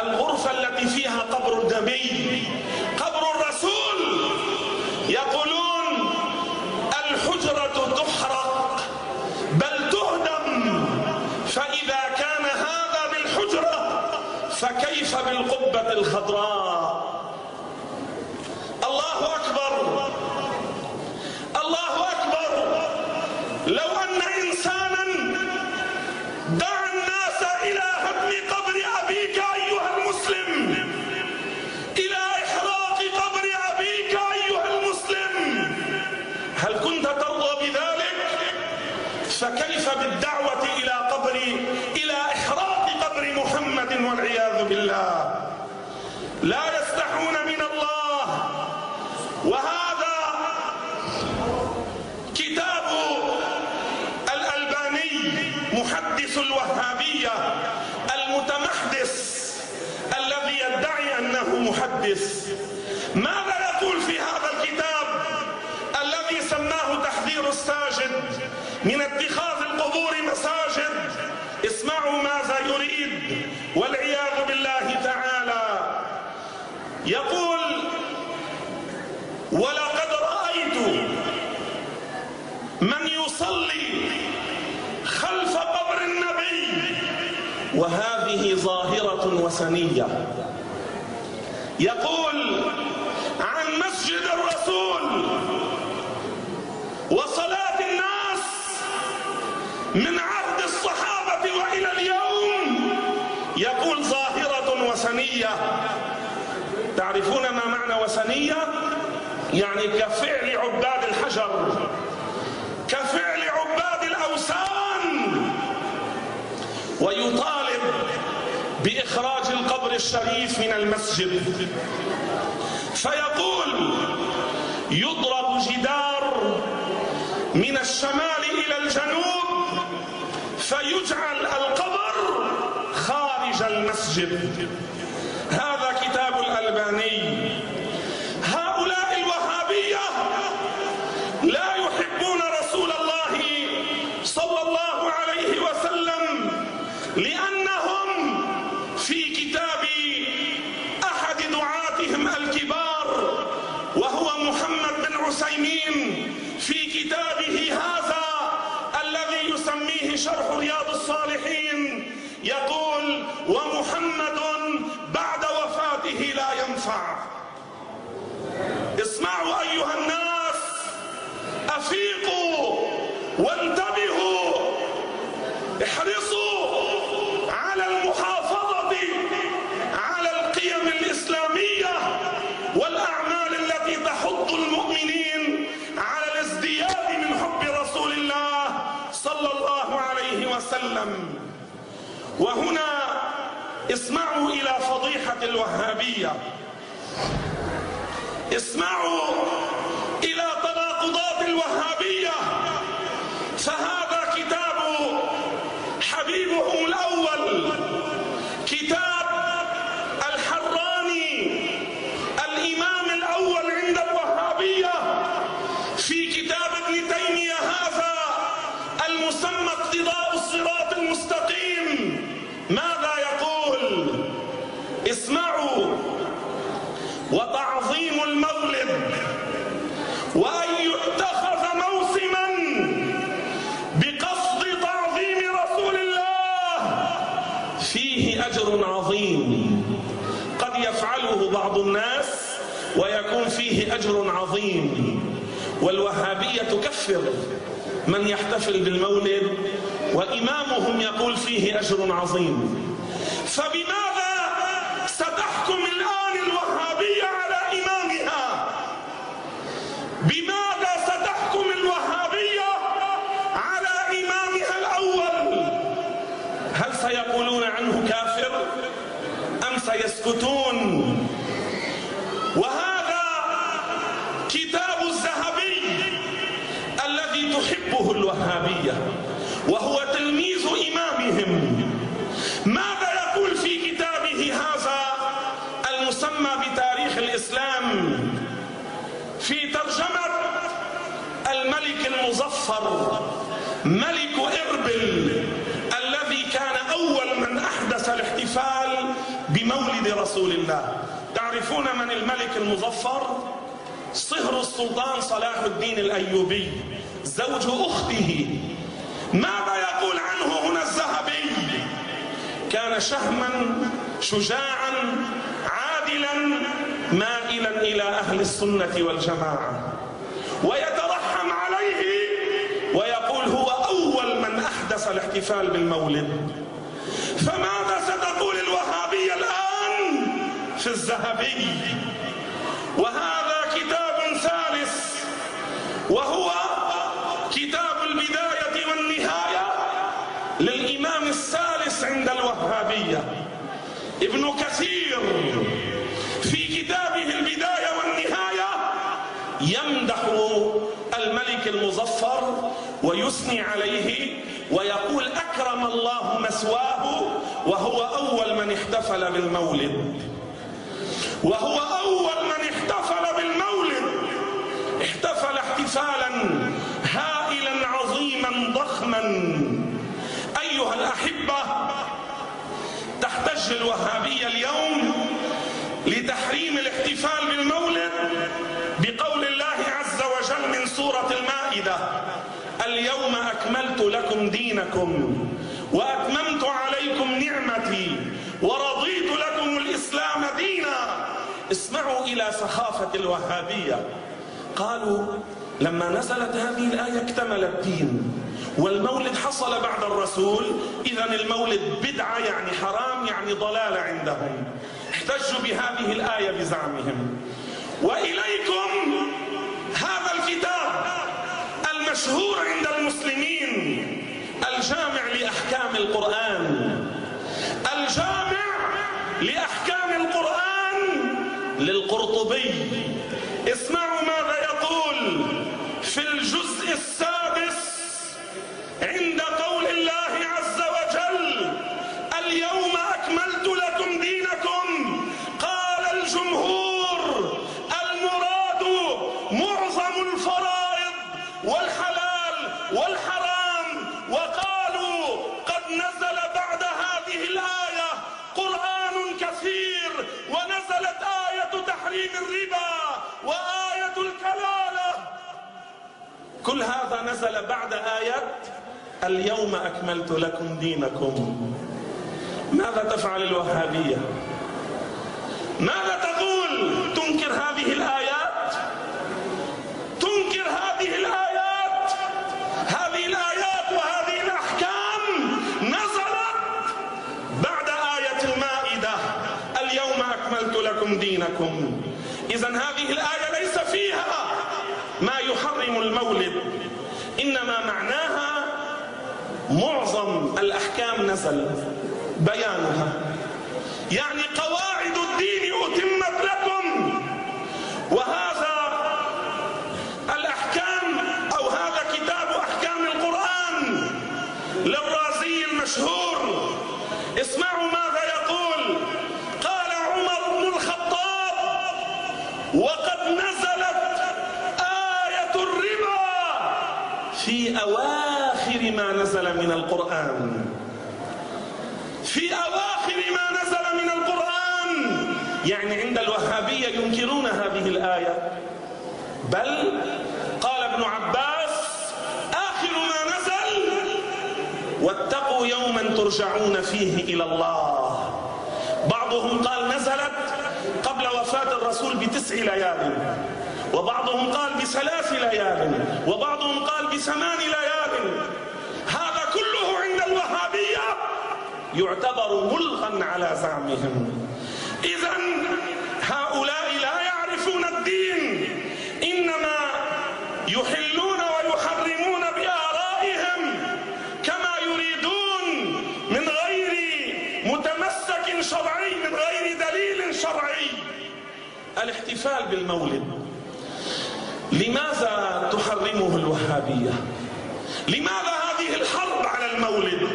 الغرفة التي فيها قبر النبي، قبر الرسول، يقولون الحجرة تحرق بل تهدم، فإذا كان هذا بالحجرة فكيف بالقبة الخضراء؟ الله أكبر، الله أكبر. لو أن إنسانا دعا الناس إلى هدم قبر أبيك أيها المسلم، إلى إحراق قبر أبيك أيها المسلم، هل كنت ترضى بذلك؟ فكيف بالدعوة إلى إحراق قبر محمد والعياذ بالله؟ لا يستحون من الله. وهذا كتاب الألباني محدث الوهابية المتمحدث الذي يدعي أنه محدث. ماذا يقول في هذا الكتاب الذي سماه تحذير الساجد من اتخاذ القبور مساجد؟ اسمعوا ماذا يريد والعياذ بالله تعالى. يقول: ولقد رأيت من يصلي خلف قبر النبي وهذه ظاهرة وثنية. يقول عن مسجد الرسول وصلاة الناس من عهد الصحابة وإلى اليوم، يقول ظاهرة وثنية. تعرفون ما معنى وثنية؟ يعني كفعل عباد الحجر، كفعل عباد الأوثان. ويطالب بإخراج القبر الشريف من المسجد، فيقول: يضرب جدار من الشمال إلى الجنوب فيجعل القبر خارج المسجد. هذا كتاب الألباني. هؤلاء الوهابية لا يحبون رسول الله صلى الله عليه وسلم، لأنهم في كتاب أحد دعاتهم الكبار وهو محمد بن عثيمين، في كتابه هذا الذي يسميه شرح رياض الصالحين، يقول: ومحمد بعد وفاته لا ينفع. اسمعوا أيها الناس، أفيقوا وانتبهوا، احرصوا على المحافظة على القيم الإسلامية والأعمال التي تحض المؤمنين على الازدياد من حب رسول الله صلى الله عليه وسلم. وهنا اسمعوا إلى فضيحة الوهابية، اسمعوا إلى تناقضات الوهابية. فهذا كتاب حبيبهم الأول، كتاب الحراني الإمام الأول عند الوهابية، في كتاب ابن تيمية هذا المسمى اقتضاء الصراط المستقيم. ماذا يقول؟ اسمعوا: وتعظيم المولد وأن يتخذ موسما بقصد تعظيم رسول الله فيه أجر عظيم، قد يفعله بعض الناس ويكون فيه أجر عظيم. والوهابية تكفر من يحتفل بالمولد وإمامهم يقول فيه أجر عظيم. فبماذا ستحكم الآن الوهابية على إمامها؟ بماذا ستحكم الوهابية على إمامها الأول؟ هل سيقولون عنه كافر أم سيسكتون؟ وهذا كتاب الذهبي الذي تحبه الوهابية وهو تلميذ إمامهم. ماذا يقول في كتابه هذا المسمى بتاريخ الإسلام في ترجمة الملك المظفر ملك إربل الذي كان أول من أحدث الاحتفال بمولد رسول الله. تعرفون من الملك المظفر؟ صهر السلطان صلاح الدين الأيوبي زوج أخته. ماذا يقول عنه هنا الذهبي؟ كان شهما شجاعا عادلا مائلا إلى أهل السنة والجماعة، ويترحم عليه ويقول هو أول من أحدث الاحتفال بالمولد. فماذا ستقول الوهابية الآن في الذهبي؟ وهذا كتاب ثالث وهو كتاب البداية والنهاية للإمام الثالث عند الوهابية ابن كثير. في كتابه البداية والنهاية يمدح الملك المظفر ويثني عليه ويقول أكرم الله مثواه، وهو أول من احتفل بالمولد، وهو أول من احتفل بالمولد. احتفل احتفالا هائلا عظيما ضخما. أيها الأحبة، تحتج الوهابية اليوم لتحريم الاحتفال بالمولد بقول الله عز وجل من سورة المائدة: اليوم أكملت لكم دينكم وأتممت عليكم نعمتي ورضيت لكم الإسلام دينا. اسمعوا إلى سخافة الوهابية. قالوا لما نزلت هذه الآية اكتمل الدين، والمولد حصل بعد الرسول، إذن المولد بدعة يعني حرام يعني ضلالة عندهم. احتجوا بهذه الآية بزعمهم. وإليكم هذا الكتاب المشهور عند المسلمين، الجامع لأحكام القرآن، الجامع لأحكام القرآن للقرطبي. اسمعوا ماذا يقول في الجزء السادس عند قول الله عز وجل: اليوم أكملت لكم دينكم. قال الجمهور المراد معظم الفرائض والحلال والحرام، وقالوا قد نزل بعد هذه الآية قرآن كثير، ونزلت آية تحريم الربا وآية الكلالة. كل هذا نزل بعد آية اليوم أكملت لكم دينكم. ماذا تفعل الوهابية؟ ماذا تقول؟ تنكر هذه الآيات؟ تنكر هذه الآيات؟ هذه الآيات وهذه الأحكام نزلت بعد آية المائدة: اليوم أكملت لكم دينكم. إذن هذه الآية ليس فيها ما يحرم المولد، إنما معناها معظم الأحكام نزل بيانها، يعني قواعد الدين أتمت لكم. وهذا الأحكام أو هذا كتاب أحكام القرآن للرازي المشهور. اسمعوا ماذا يقول: قال عمر بن الخطاب: وقد نزلت آية الربا في أواخر ما نزل من القرآن، في أواخر ما نزل من القرآن. يعني عند الوهابية ينكرون هذه الآية، بل قال ابن عباس: آخر ما نزل واتقوا يوما ترجعون فيه إلى الله. بعضهم قال نزلت قبل وفاة الرسول ب9 ليال، وبعضهم قال ب3 ليال، وبعضهم قال ب8 ليال. هذا كله عند الوهابية يعتبر ملغا على زعمهم. إذن هؤلاء لا يعرفون الدين، إنما يحلون ويحرمون بآرائهم كما يريدون من غير متمسك شرعي، من غير دليل شرعي. الاحتفال بالمولد لماذا تحرمه الوهابية؟ لماذا هذه الحرب على المولد؟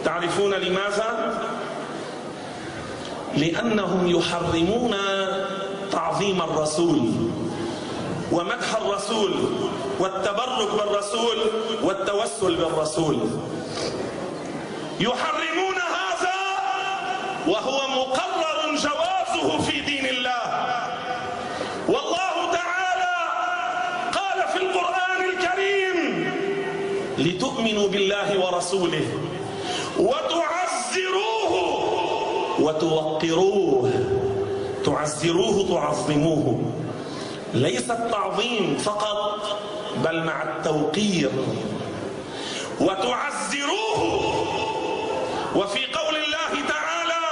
تعرفون لماذا؟ لأنهم يحرمون تعظيم الرسول ومدح الرسول والتبرك بالرسول والتوسل بالرسول. يحرمون هذا وهو مقرر جوازه في دين الله. والله تعالى قال في القرآن الكريم: لتؤمنوا بالله ورسوله وتعزروه وتوقروه. تعزروه تعظموه، ليس التعظيم فقط بل مع التوقير. وتعزروه. وفي قول الله تعالى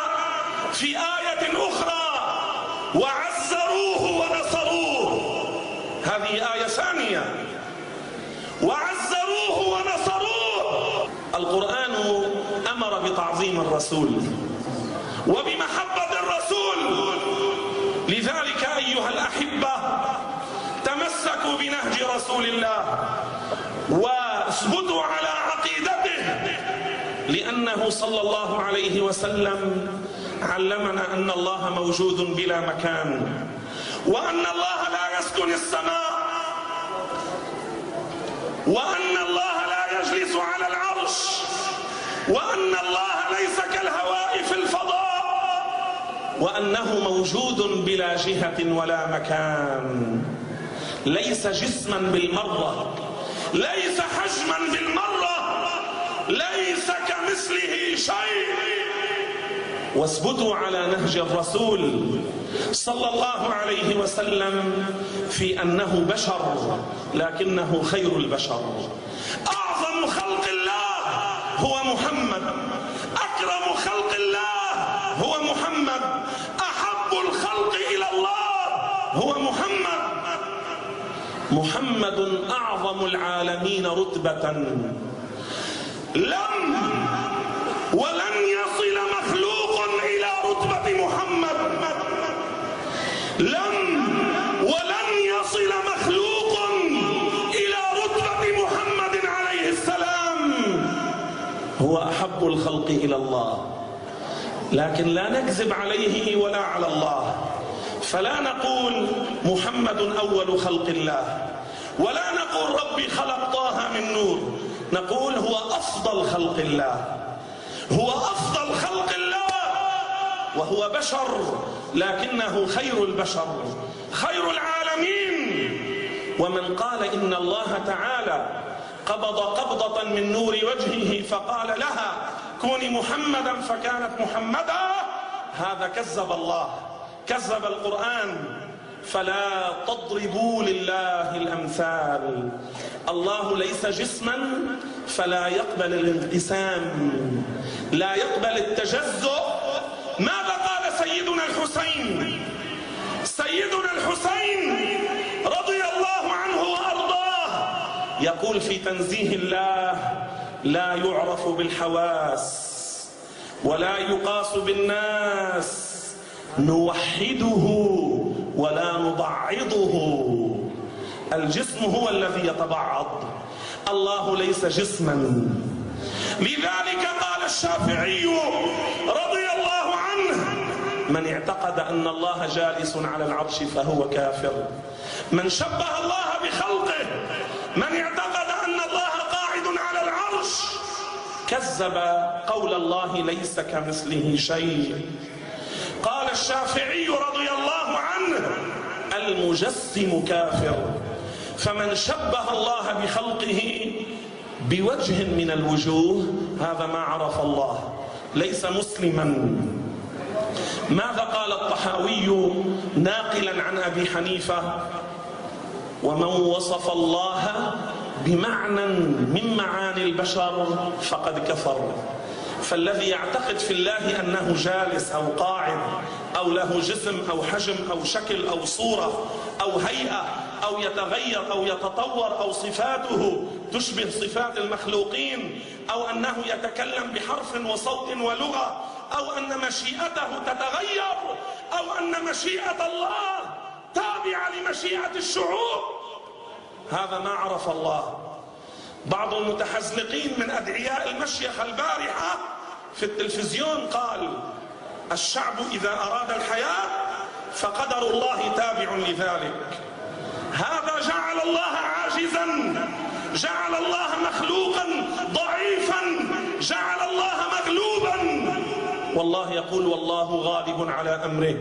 في آية أخرى: وعزروه ونصروه. هذه آية ثانية: وعزروه ونصروه. القرآن أمر بتعظيم الرسول وبمحبة الرسول. لذلك أيها الأحبة تمسكوا بنهج رسول الله واثبتوا على عقيدته، لأنه صلى الله عليه وسلم علمنا أن الله موجود بلا مكان، وأن الله لا يسكن السماء، وأن الله لا يجلس على العرش، وأن الله ليس كالهواء في الفضاء، وأنه موجود بلا جهة ولا مكان. ليس جسما بالمرة، ليس حجما بالمرة، ليس كمثله شيء. واثبتوا على نهج الرسول صلى الله عليه وسلم في أنه بشر لكنه خير البشر. أعظم خلق الله هو محمد، أكرم خلق الله هو محمد، أحب الخلق إلى الله هو محمد. محمد أعظم العالمين رتبة، لم ولن يصل مخلوق إلى رتبة محمد، لم ولن يصل مخلوق إلى رتبة محمد عليه السلام. هو أحب الخلق إلى الله، لكن لا نكذب عليه ولا على الله، فلا نقول محمد أول خلق الله، ولا نقول ربي خلق طه من نور، نقول هو أفضل خلق الله، هو أفضل خلق الله، وهو بشر لكنه خير البشر، خير العالمين. ومن قال إن الله تعالى قبض قبضة من نور وجهه فقال لها كوني محمدا فكانت محمدا، هذا كذب الله، كذب القرآن. فلا تضربوا لله الأمثال. الله ليس جسما فلا يقبل الانقسام، لا يقبل التجزؤ. ماذا قال سيدنا الحسين؟ سيدنا الحسين رضي الله عنه وأرضاه يقول في تنزيه الله: لا يعرف بالحواس ولا يقاس بالناس، نوحده ولا نبعضه. الجسم هو الذي يتبعض، الله ليس جسما. لذلك قال الشافعي رضي الله عنه: من اعتقد أن الله جالس على العرش فهو كافر. من شبه الله بخلقه، من اعتقد أن الله قاعد على العرش، كذب قول الله ليس كمثله شيء. قال الشافعي رضي الله عنه: المجسم كافر. فمن شبه الله بخلقه بوجه من الوجوه هذا ما عرف الله، ليس مسلما. ماذا قال الطحاوي ناقلا عن أبي حنيفة: ومن وصف الله بمعنى من معاني البشر فقد كفر. فالذي يعتقد في الله أنه جالس أو قاعد أو له جسم أو حجم أو شكل أو صورة أو هيئة أو يتغير أو يتطور أو صفاته تشبه صفات المخلوقين أو أنه يتكلم بحرف وصوت ولغة أو أن مشيئته تتغير أو أن مشيئة الله تابعة لمشيئة الشعوب، هذا ما عرف الله. بعض المتحزلقين من أدعياء المشيخة البارحة في التلفزيون قال: الشعب إذا أراد الحياة فقدر الله تابع لذلك. هذا جعل الله عاجزا، جعل الله مخلوقا ضعيفا، جعل الله مغلوبا. والله يقول والله غالب على أمره.